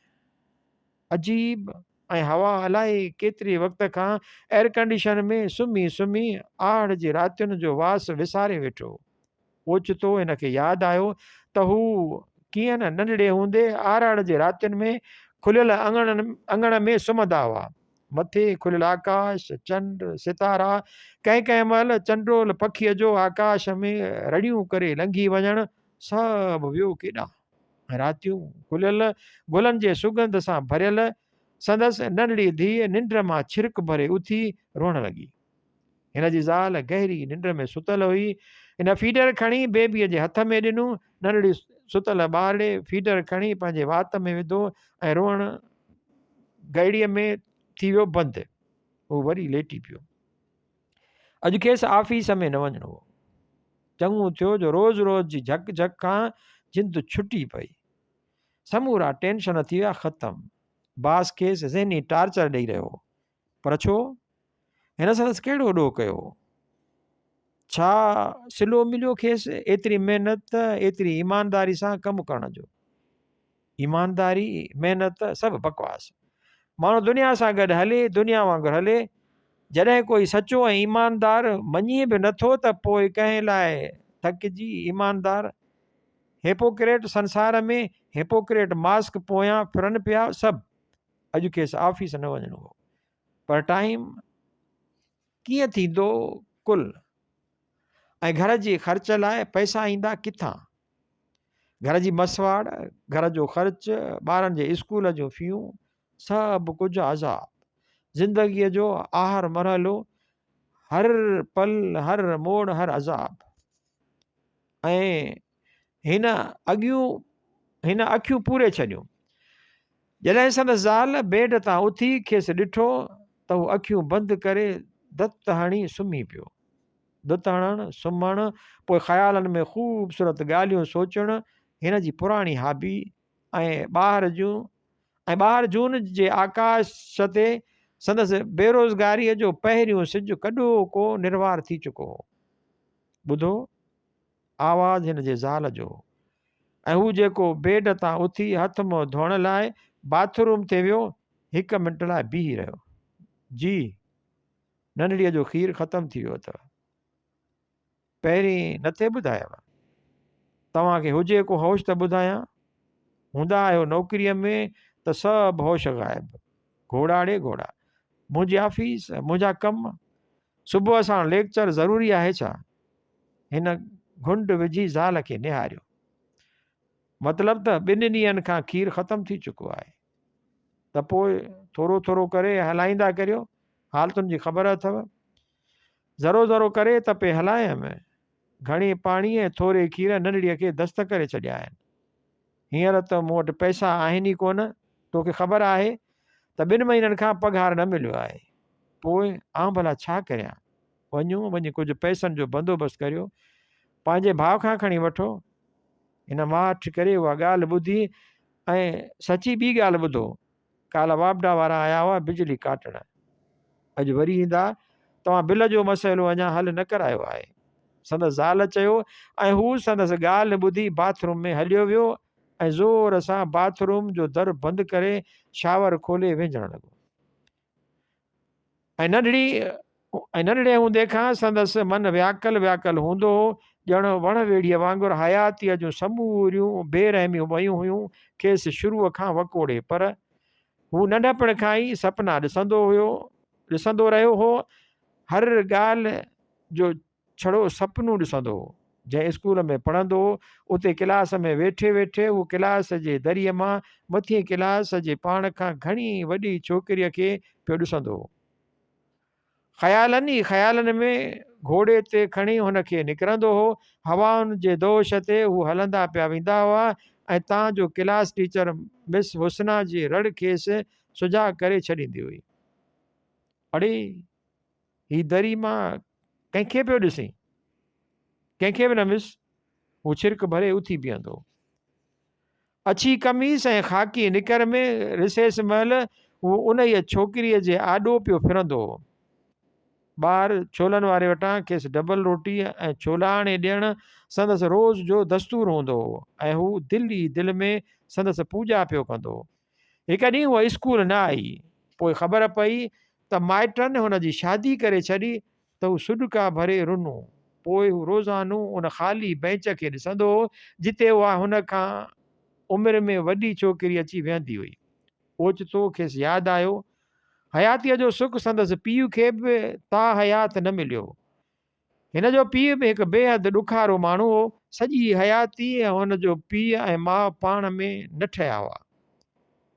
अजीब ऐं हवा अलाए केतिरे वक़्त खां एयर कंडीशन में सुम्ही सुम्ही आहड़ जे रातियुनि जो वास विसारे वेठो। ओचितो हिनखे यादि आयो त हू कीअं न नंढड़े हूंदे आरहड़ जे रातियुनि में खुलियल अंगण में सुम्हंदा हुआ। मथे खुलियल आकाश चंड सितारा कंहिं कंहिं महिल चंडोल पखीअ जो आकाश में रड़ियूं करे लंघी वञणु सभु वियो केॾां। रातियूं खुलियल गुलनि जे सुगंध सां भरियल। संदसि नंढड़ी धीअ निंड मां छिरक भरे उथी रोअण लॻी। हिन जी ज़ाल गहरी निंड में सुतल हुई। हिन फीडर खणी बेबीअ जे हथ में ॾिनो। नंढड़ी सुतल ॿारड़े फीडर खणी पंहिंजे वात में विधो ऐं रोअण गहड़ीअ में थी वियो बंदि। हू वरी लेटी पियो। अॼु खेसि ऑफिस में न वञिणो हो। चङो थियो जो रोज़ रोज़ जी झक झक खां जिंद छुटी पई, समूरा टेंशन थी विया ख़तमु। बास खेसि ज़हनी टार्चर ॾेई रहियो, पर छो? हिन संदसि कहिड़ो ॾोह कयो? छा सिलो मिलियो खेसि एतिरी महिनत एतिरी ईमानदारी सां कमु करण जो? ईमानदारी महिनत सभु बकवास। माण्हू दुनिया सां गॾु हले, दुनिया वांगुरु हले, जॾहिं कोई सचो ऐं ईमानदार मञे बि नथो त पोइ कंहिं लाइ थकिजी ईमानदार। हिपोक्रेट संसार में हिपोक्रेट मास्क पोयां फिरनि पिया सभु। अॼु खेसि ऑफिस न वञिणो हो, पर टाइम कीअं थींदो कुल, ऐं घर जे ख़र्च लाइ पैसा ईंदा किथां? घर जी मसवाड़, घर जो ख़र्च, ॿारनि जे स्कूल जूं फ़ियूं, सभु कुझु अज़ाब। ज़िंदगीअ जो आहर मरहलो, हर पल हर मोड़ हर अज़ाब। ऐं हिन अखियूं पूरे छॾियूं। जॾहिं संदसि ज़ाल बेड तां उथी खेसि ॾिठो त हू अखियूं बंदि करे दत हणी सुम्ही पियो। दत हणणु, सुम्हणु, पोइ ख़्यालनि में ख़ूबसूरत ॻाल्हियूं सोचणु, हिन जी पुराणी हॉबी। ऐं ॿाहिरि जून जे आकाश ते संदसि बेरोज़गारीअ जो पहिरियों सिज कॾो को निर्वार थी चुको हो। ॿुधो आवाज़ हिन जे ज़ाल जो, ऐं हू जेको बेड तां उथी हथ मुंहुं धोअण लाइ बाथरूम ते वियो, 1 मिंट लाइ बीही रहियो। जी नंढड़ीअ जो खीरु ख़तमु थी वियो अथव। पहिरीं नथे ॿुधायव? तव्हांखे हुजे को होश त ॿुधायां। हूंदा आहियो नौकरीअ में त सभु होश ग़ाइबु। घोड़ा ॾे घोड़ा, मुंहिंजी ऑफिस, मुंहिंजा कम, सुबुह सां लेक्चर ज़रूरी आहे छा? हिन घुंड विझी ज़ाल खे निहारियो। मतिलबु त 2 ॾींहंनि खां खीरु ख़तमु थी चुको आहे, त पोइ थोरो थोरो करे हलाईंदा करियो। हालतुनि जी ख़बर अथव। ज़रो ज़रो करे त पे हलायमि, घणी पाणी ऐं थोरे खीर नंढड़ीअ खे दस्त करे छॾिया आहिनि। हींअर त मूं वटि पैसा आहिनि ई कोन, तोखे ख़बर आहे त 2 महीननि खां पघार न मिलियो आहे। पोइ आउं भला छा करियां? वञी कुझु पैसनि जो बंदोबस्तु करियो, पंहिंजे भाउ खां खणी वठो। हिन माठ करे उहा ॻाल्हि ॿुधी ऐं सची ॿी ॻाल्हि ॿुधो। काल्ह वापडा वारा आया हुआ बिजली काटण, अॼु वरी ईंदा। तव्हां बिल जो मसइलो अञा हल न करायो आहे। संदसि ज़ाल चयो, ऐं हू संदसि ॻाल्हि ॿुधी बाथरूम में हलियो वियो ऐं ज़ोर सां बाथरूम जो दर बंदि करे शावर खोले विञणु लॻो। ऐं नंढड़े हूंदे खां संदसि मन व्याकल हूंदो हो, ॼण वण वेड़ीअ वांगुरु हयातीअ जूं समूरियूं बेरहमियूं वयूं हुयूं खेसि शुरूअ खां वकोड़े। पर हू नंढपण खां ई सपना ॾिसंदो रहियो हो। हर ॻाल्हि जो छड़ो सपनू ॾिसंदो हो। जंहिं स्कूल में पढ़ंदो हो, उते क्लास में वेठे वेठे हू क्लास जे दरीअ मां मथिएं क्लास जे पाण खां घणी वॾी छोकिरीअ खे पियो ॾिसंदो हो। ख़्यालनि में घोड़े ते खणी हुनखे निकिरंदो हो। हवाउनि जे दोष ते हू हलंदा पिया वेंदा हुआ ऐं तव्हांजो क्लास टीचर मिस हुसना जी रड़ खेसि सुजाॻ करे छॾींदी हुई। अड़े ही दरी मां कंहिंखे पियो ॾिसी? कंहिंखे बि न मिस। हू छिरक भरे उथी बीहंदो। अछी कमीज़ ऐं ख़ाकी निकर में रिसेस महिल हू उन ई छोकिरीअ जे आॾो पियो फिरंदो हो। ॿार छोलनि वारे वटां खेसि डबल रोटी ऐं छोला आणे ॾियणु संदसि रोज़ जो दस्तूर हूंदो हो ऐं हू दिलि में संदसि पूॼा पियो कंदो हो। हिकु ॾींहुं उहा स्कूल न आई। पोइ ख़बर पई त माइटनि हुन जी शादी करे छॾी त हू सुॾका भरे रुनो। पोइ हू रोज़ानो उन ख़ाली बेंच खे ॾिसंदो हो जिते उहा हुन खां उमिरि में वॾी छोकिरी अची वेहंदी हुई। ओचितो खेसि यादि आयो, हयातीअ जो सुख संदसि पीउ खे बि ता हयात न मिलियो। हिन जो पीउ बि हिकु बेहदि ॾुखारो माण्हू हो। सॼी हयाती ऐं हुन जो पीउ ऐं माउ पाण में न ठहिया हुआ।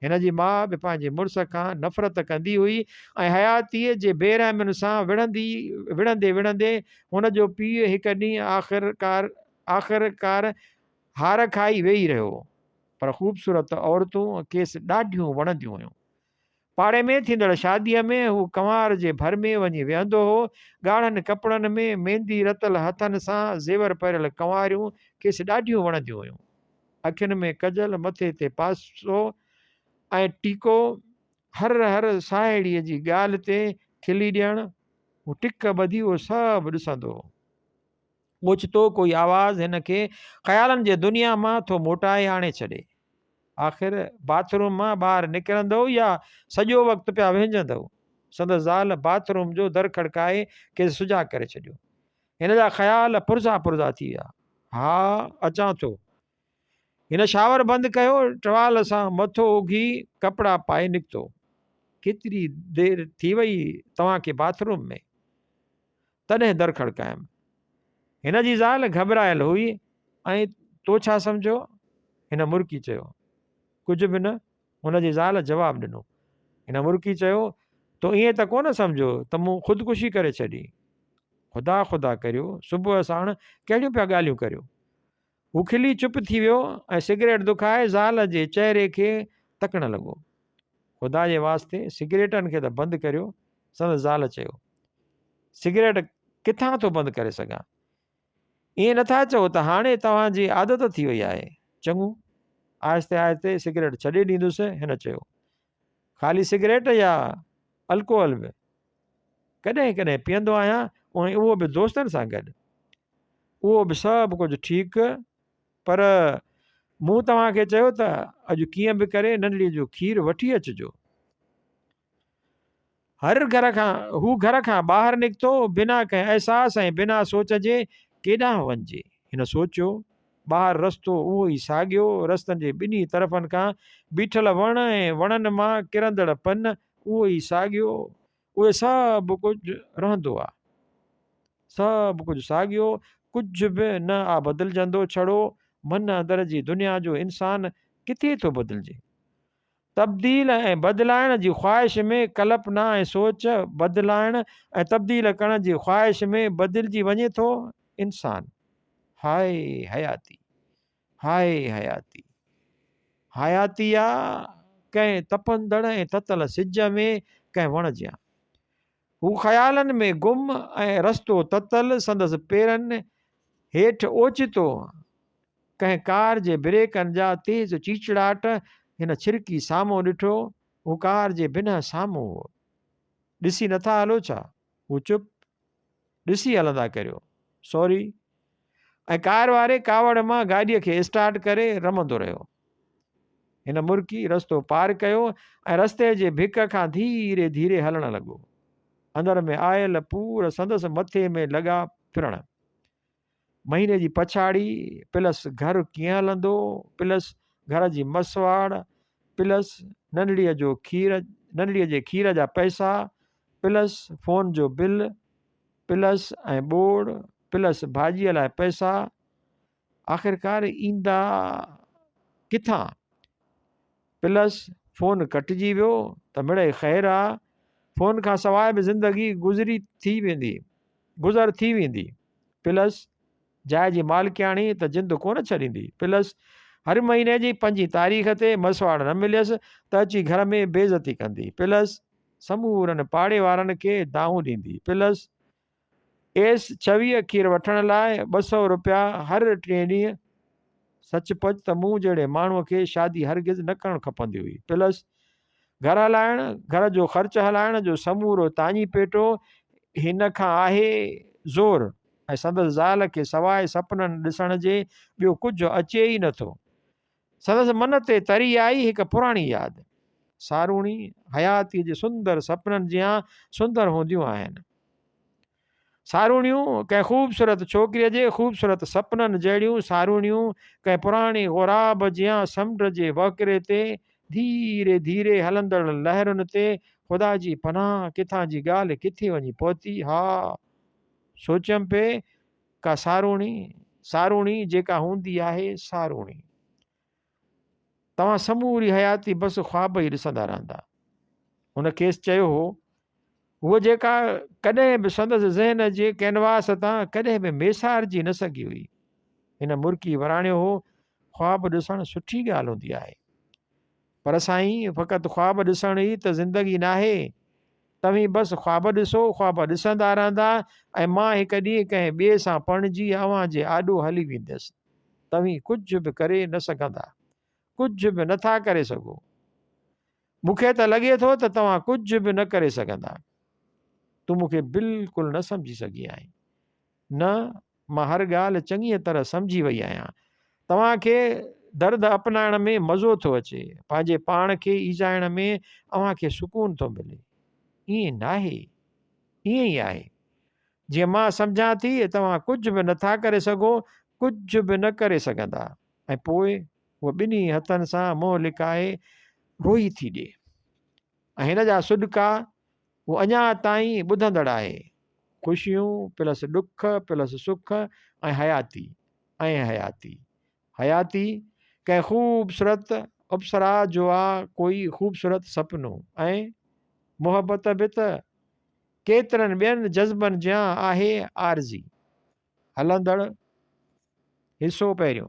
हिन जी माउ बि पंहिंजे मुड़ुस खां नफ़रत कंदी हुई ऐं हयातीअ जे बेरहमियुनि सां विढ़ंदे हुन जो पीउ हिकु ॾींहुं आख़िरकार हार खाई वेही रहियो। पर ख़ूबसूरत औरतूं खेसि ॾाढियूं वणंदियूं हुयूं। पाड़े में थींदड़ शादीअ में हू कंवार जे भर में वञी वेहंदो हो। ॻाढ़नि कपिड़नि में मेहंदी रतल हथनि सां ज़ेवर पहिरियल कंवारियूं खेसि ॾाढियूं वणंदियूं हुयूं। अखियुनि में कजल, मथे ते पासो ऐं टीको, हर हर साहेड़ीअ जी ॻाल्हि ते खिली ॾियणु। हू टिक ॿधी उहो सभु ॾिसंदो हो। ओचितो कोई आवाज़ हिन खे ख़्यालनि जे दुनिया मां थो मोटाए आणे छॾे। आख़िर बाथरूम मां ॿाहिरि निकिरंदो या सॼो वक़्तु पिया विझंदो। संदसि ज़ाल बाथरूम जो दर खड़काए खेसि सुॼा करे छॾियो। हिन जा ख़्याल पुरज़ा पुरज़ा थी विया। हा, अचां थो। हिन शावर बंदि कयो, टवाल सां मथो उघी कपिड़ा पाए निकितो। केतिरी देरि थी वई तव्हांखे बाथरूम में? तॾहिं दर खड़कायमि। हिन जी ज़ाल घबरायल हुई। ऐं तो छा सम्झो? हिन मुर्की चयो। कुझु बि न, हुनजी ज़ाल जवाबु ॾिनो। हिन मुर्की चयो, तो ईअं त कोन सम्झो त मूं ख़ुदिकुशी करे छॾी? ख़ुदा ख़ुदा करियो, सुबुह साण कहिड़ियूं पिया ॻाल्हियूं करियो? हू खिली चुप थी वियो ऐं सिगरेट दुखाए ज़ाल जे चहिरे खे तकणु लॻो। ख़ुदा जे वास्ते सिगरेटनि खे त बंदि करियो। संदसि ज़ाल चयो। सिगरेट किथां थो बंदि करे सघां? ईअं नथा चओ त हाणे तव्हांजी आदत थी वई आहे? चङो, आहिस्ते आहिस्ते सिगरेट छॾे ॾींदुसि। हिन चयो। ख़ाली सिगरेट या अल्कोहल बि? कॾहिं कॾहिं पीअंदो आहियां, ऐं उहो बि दोस्तनि सां गॾु। उहो बि सभु कुझु ठीकु, पर मूं तव्हांखे चयो त अॼु कीअं बि करे नंढड़ीअ जो खीरु वठी अचिजो। हू घर खां ॿाहिरि निकितो, बिना कंहिं अहसास ऐं बिना सोच जे केॾांहुं वञिजे। हिन सोचियो। ॿाहिरि रस्तो उहो ई साॻियो। रस्तनि जे ॿिन्ही तरफ़नि खां बीठल वण ऐं वणनि मां किरंदड़ पन उहो ई साॻियो। उहे सभु कुझु रहंदो आहे। सभु कुझु साॻियो, कुझु बि न आ बदिलजंदो। छड़ो मन अंदर जी दुनिया जो इंसानु किथे थो बदिलजे? तब्दील ऐं बदिलाइण जी ख़्वाहिश में कल्पना ऐं सोच बदिलाइण ऐं तब्दील करण जी ख़्वाहिश में बदिलजी वञे थो इंसानु। हाय हयाती, हाय हयाती। हयाती आहे कंहिं तपंदड़ ऐं ततल सिज में, कंहिं वण जियां। हू ख़्यालनि में गुम ऐं रस्तो ततल। संदसि पेरनि हेठि ओचितो कंहिं कार जे ब्रेकनि जा तेज़ चीचड़ाट। हिन छिरकी साम्हूं ॾिठो। हू कार जे बिना साम्हूं हो। ॾिसी नथा हलो छा? हू चुप। ॾिसी हलंदा करियो। सॉरी। ऐं कार वारे कावड़ मां गाॾीअ खे स्टार्ट करे रमंदो रहियो। हिन मुर्की रस्तो पार कयो ऐं रस्ते जे भिक खां धीरे धीरे हलणु लॻो। अंदर में आयल पूर संदसि मथे में लॻा फिरण। महीने जी पछाड़ी प्लस घर कीअं हलंदो, प्लस घर जी मसवाड़, प्लस नंढड़ीअ जे खीर जा पैसा, प्लस फ़ोन जो बिल, प्लस ऐं बोर्ड, प्लस भाॼीअ लाइ पैसा। आख़िरकार ईंदा किथां? प्लस फ़ोन कटिजी वियो त मिड़े ख़ैरु आहे। फ़ोन खां सवाइ बि ज़िंदगी गुज़र थी वेंदी। प्लस जाइ जी मालिकियाणी त जिंद कोन छॾींदी। प्लस हर महीने जी 5 तारीख़ ते मसवाड़ न मिलियसि त अची घर में बेइज़ती कंदी। प्लस समूरनि पाड़े वारनि खे दाहूं ॾींदी। प्लस एस 26 खीर वठण लाइ 200 रुपया हर 3 ॾींहं। सचपच त मूं जहिड़े माण्हूअ खे शादी हरगिज़ न करणु खपंदी हुई। प्लस घर हलाइण, घर जो ख़र्चु हलाइण जो समूरो तानी पेटो हिन खां आहे ज़ोर। ऐं संदसि ज़ाल खे सवाइ सपननि ॾिसण जे ॿियो कुझु अचे ई नथो। संदसि मन ते तरी आई हिकु पुराणी यादि। सारूणी हयातीअ जे सुंदर सपननि जियां सुंदर हूंदियूं आहिनि। सारूणियूं कंहिं ख़ूबसूरत छोकिरीअ जे ख़ूबसूरत सपननि जहिड़ियूं सारूणियूं कंहिं पुराणी ग़ुराब जियां समुंड जे वकिरे ते धीरे धीरे हलंदड़ लहरुनि ते। ख़ुदा जी पनाह, किथां जी ॻाल्हि किथे वञी पहुती। हा, सोचियमि पे का सारूणी जेका हूंदी आहे सारूणी। तव्हां समूरी हयाती बसि ख़्वाब ई ॾिसंदा रहंदा। हुन खेसि चयो हो, उहा जेका कॾहिं बि संदसि ज़हन जे कैनवास तां कॾहिं बि मेसारजी न सघी हुई। हिन मुर्की वराणियो हो, ख़्वाब ॾिसणु सुठी ॻाल्हि हूंदी आहे, पर साईं फ़क़ति ख़्वाब ॾिसण ई त ज़िंदगी नाहे। तव्हीं बसि ख़्वाब ॾिसो, ख़्वाब ॾिसंदा रहंदा ऐं मां हिकु ॾींहुं कंहिं ॿिए सां पणिजी अव्हां जे आॾो हली वेंदसि। तव्हीं कुझु बि करे न सघंदा, कुझु बि नथा करे सघो। मूंखे त लॻे थो त तव्हां कुझु बि न करे सघंदा। तूं मूंखे बिल्कुलु न सम्झी सघी आहीं। न, मां हर ॻाल्हि चङीअ तरह सम्झी वई आहियां। तव्हांखे दर्द अपनाइण में मज़ो थो अचे, पंहिंजे पाण खे ईजाइण में अव्हांखे सुकून थो मिले। ईअं नाहे, ईअं ई आहे। जीअं मां सम्झां थी तव्हां कुझु बि नथा करे सघो, कुझु बि न करे सघंदा। ऐं पोइ उहो ॿिन्ही हथनि सां मुंहुं लिकाए रोई थी ॾे। ऐं हिन जा सुॾका उहो अञा ताईं ॿुधंदड़ आहे। ख़ुशियूं प्लस ॾुख प्लस सुख ऐं हयाती ऐं हयाती। हयाती कंहिं ख़ूबसूरत अप्सरा जो आहे कोई ख़ूबसूरत सपनो, ऐं मुहबत बि त केतिरनि ॿियनि जज़्बनि जा आहे आरज़ी। हलंदड़ हिसो पहिरियों।